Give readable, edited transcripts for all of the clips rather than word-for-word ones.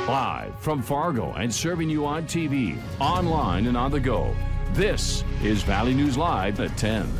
Live from Fargo and serving you on TV, online, and on the go. This is Valley News Live at 10.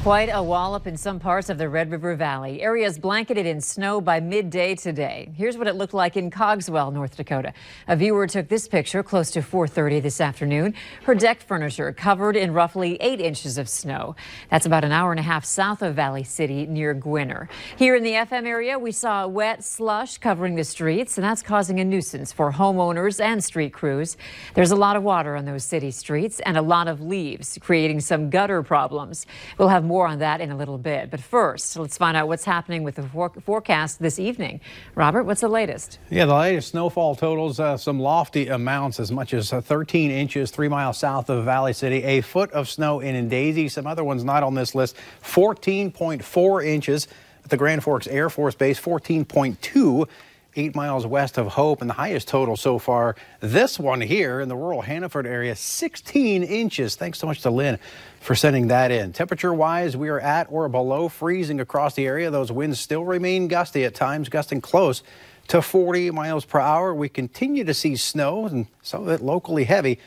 Quite a wallop in some parts of the Red River Valley. Areas blanketed in snow by midday today. Here's what it looked like in Cogswell, North Dakota. A viewer took this picture close to 4:30 this afternoon. Her deck furniture covered in roughly 8 inches of snow. That's about an hour and a half south of Valley City near Gwinner. Here in the FM area, we saw wet slush covering the streets, and that's causing a nuisance for homeowners and street crews. There's a lot of water on those city streets and a lot of leaves, creating some gutter problems. We'll have more on that in a little bit. But first, let's find out what's happening with the forecast this evening. Robert, what's the latest? Yeah, the latest snowfall totals some lofty amounts, as much as 13 inches 3 miles south of Valley City. A foot of snow in Daisy. Some other ones not on this list. 14.4 inches at the Grand Forks Air Force Base. 14.2 8 miles west of Hope, and the highest total so far, this one here in the rural Hannaford area, 16 inches. Thanks so much to Lynn for sending that in. Temperature-wise, we are at or below freezing across the area. Those winds still remain gusty at times, gusting close to 40 miles per hour. We continue to see snow, and some of it locally heavy,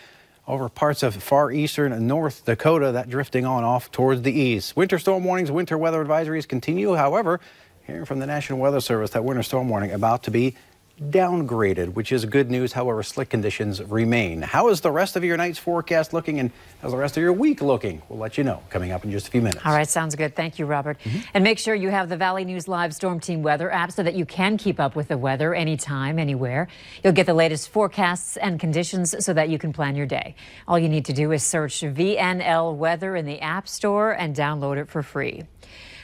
over parts of far eastern and North Dakota, that drifting on off towards the east. Winter storm warnings, winter weather advisories continue. However, hearing from the National Weather Service that winter storm warning about to be downgraded, which is good news. However, slick conditions remain. How is the rest of your night's forecast looking, and how's the rest of your week looking? We'll let you know coming up in just a few minutes. All right, sounds good. Thank you, Robert. And make sure you have the Valley News Live Storm Team weather app so that you can keep up with the weather anytime, anywhere. You'll get the latest forecasts and conditions so that you can plan your day. All you need to do is search VNL Weather in the App Store and download it for free.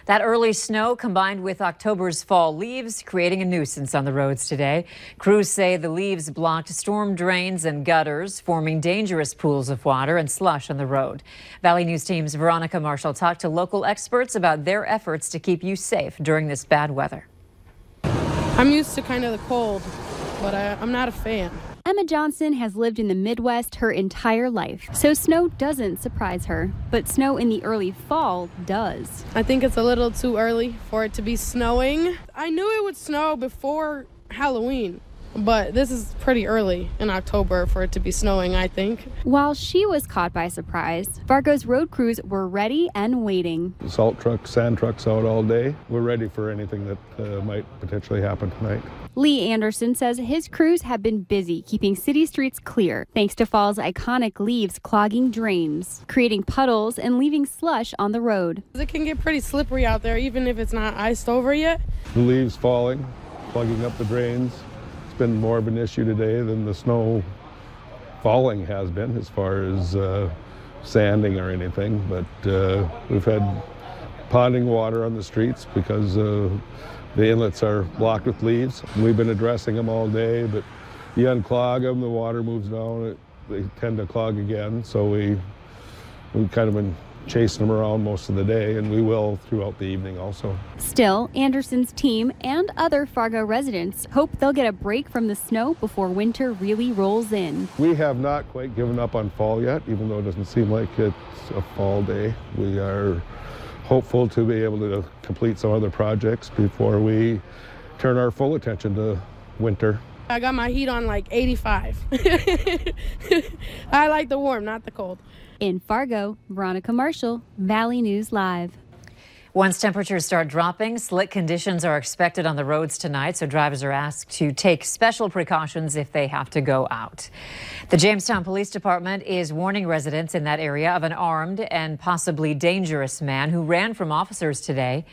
That early snow combined with October's fall leaves creating a nuisance on the roads today. Crews say the leaves blocked storm drains and gutters, forming dangerous pools of water and slush on the road. Valley News Team's Veronica Marshall talked to local experts about their efforts to keep you safe during this bad weather. I'm used to kind of the cold, but I'm not a fan. Emma Johnson has lived in the Midwest her entire life, so snow doesn't surprise her. But snow in the early fall does. I think it's a little too early for it to be snowing. I knew it would snow before Halloween, but this is pretty early in October for it to be snowing, I think. While she was caught by surprise, Fargo's road crews were ready and waiting. Salt trucks, sand trucks out all day. We're ready for anything that might potentially happen tonight. Lee Anderson says his crews have been busy keeping city streets clear, thanks to fall's iconic leaves clogging drains, creating puddles and leaving slush on the road. It can get pretty slippery out there, even if it's not iced over yet. The leaves falling, plugging up the drains. It's been more of an issue today than the snow falling has been as far as sanding or anything, but we've had ponding water on the streets because the inlets are blocked with leaves. We've been addressing them all day, but you unclog them, the water moves down, they tend to clog again. So we've kind of been chasing them around most of the day, and we will throughout the evening also. Still, Anderson's team and other Fargo residents hope they'll get a break from the snow before winter really rolls in. We have not quite given up on fall yet, even though it doesn't seem like it's a fall day. We are hopeful to be able to complete some other projects before we turn our full attention to winter. I got my heat on like 85. I like the warm, not the cold. In Fargo, Veronica Marshall, Valley News Live. Once temperatures start dropping, slick conditions are expected on the roads tonight, so drivers are asked to take special precautions if they have to go out. The Jamestown Police Department is warning residents in that area of an armed and possibly dangerous man who ran from officers today.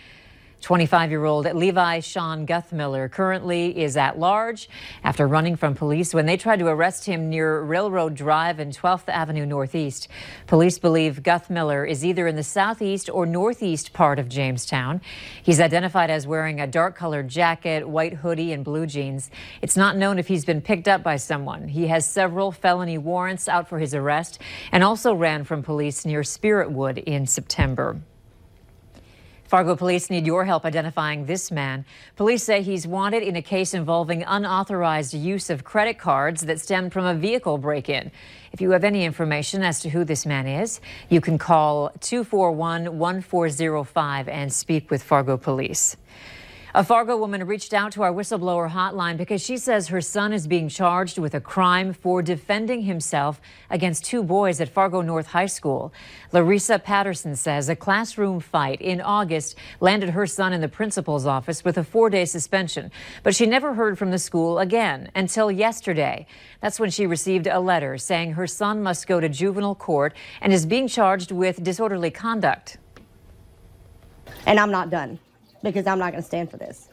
25-year-old Levi Sean Guthmiller currently is at large after running from police when they tried to arrest him near Railroad Drive and 12th Avenue Northeast. Police believe Guthmiller is either in the southeast or northeast part of Jamestown. He's identified as wearing a dark-colored jacket, white hoodie, and blue jeans. It's not known if he's been picked up by someone. He has several felony warrants out for his arrest and also ran from police near Spiritwood in September. Fargo police need your help identifying this man. Police say he's wanted in a case involving unauthorized use of credit cards that stemmed from a vehicle break-in. If you have any information as to who this man is, you can call 241-1405 and speak with Fargo police. A Fargo woman reached out to our whistleblower hotline because she says her son is being charged with a crime for defending himself against two boys at Fargo North High School. Larissa Patterson says a classroom fight in August landed her son in the principal's office with a 4-day suspension, but she never heard from the school again until yesterday. That's when she received a letter saying her son must go to juvenile court and is being charged with disorderly conduct. And I'm not done, because I'm not going to stand for this.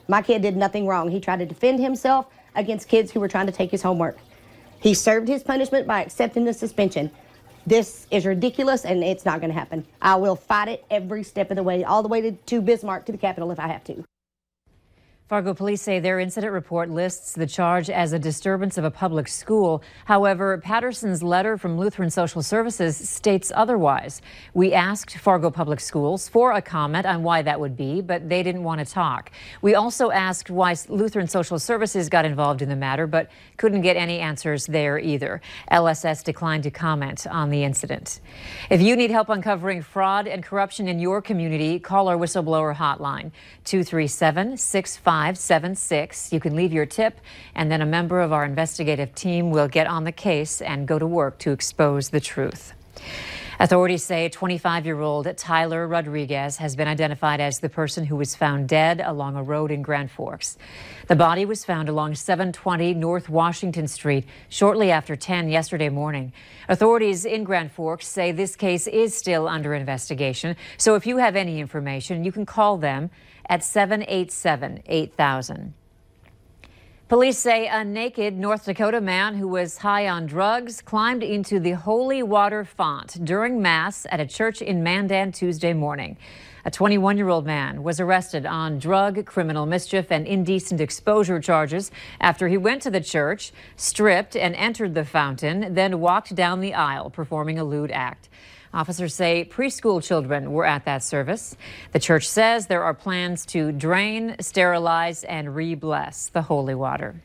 My kid did nothing wrong. He tried to defend himself against kids who were trying to take his homework. He served his punishment by accepting the suspension. This is ridiculous, and it's not going to happen. I will fight it every step of the way, all the way to Bismarck, to the Capitol if I have to. Fargo police say their incident report lists the charge as a disturbance of a public school. However, Patterson's letter from Lutheran Social Services states otherwise. We asked Fargo Public Schools for a comment on why that would be, but they didn't want to talk. We also asked why Lutheran Social Services got involved in the matter, but couldn't get any answers there either. LSS declined to comment on the incident. If you need help uncovering fraud and corruption in your community, call our whistleblower hotline, 237-6576. You can leave your tip, and then a member of our investigative team will get on the case and go to work to expose the truth. Authorities say 25-year-old Tyler Rodriguez has been identified as the person who was found dead along a road in Grand Forks. The body was found along 720 North Washington Street shortly after 10 yesterday morning. Authorities in Grand Forks say this case is still under investigation, so if you have any information, you can call them at 787-8000. Police say a naked North Dakota man who was high on drugs climbed into the holy water font during Mass at a church in Mandan Tuesday morning. A 21-year-old man was arrested on drug, criminal mischief, and indecent exposure charges after he went to the church, stripped, and entered the fountain, then walked down the aisle performing a lewd act. Officers say preschool children were at that service. The church says there are plans to drain, sterilize, and re-bless the holy water.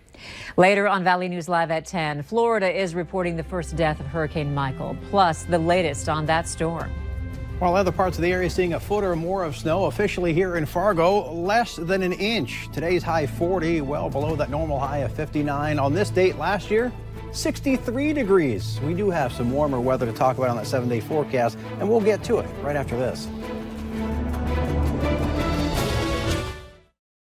Later on Valley News Live at 10, Florida is reporting the first death of Hurricane Michael, plus the latest on that storm. While other parts of the area seeing a foot or more of snow, officially here in Fargo, less than an inch. Today's high 40, well below that normal high of 59. On this date last year, 63 degrees. We do have some warmer weather to talk about on that 7-day forecast, and we'll get to it right after this.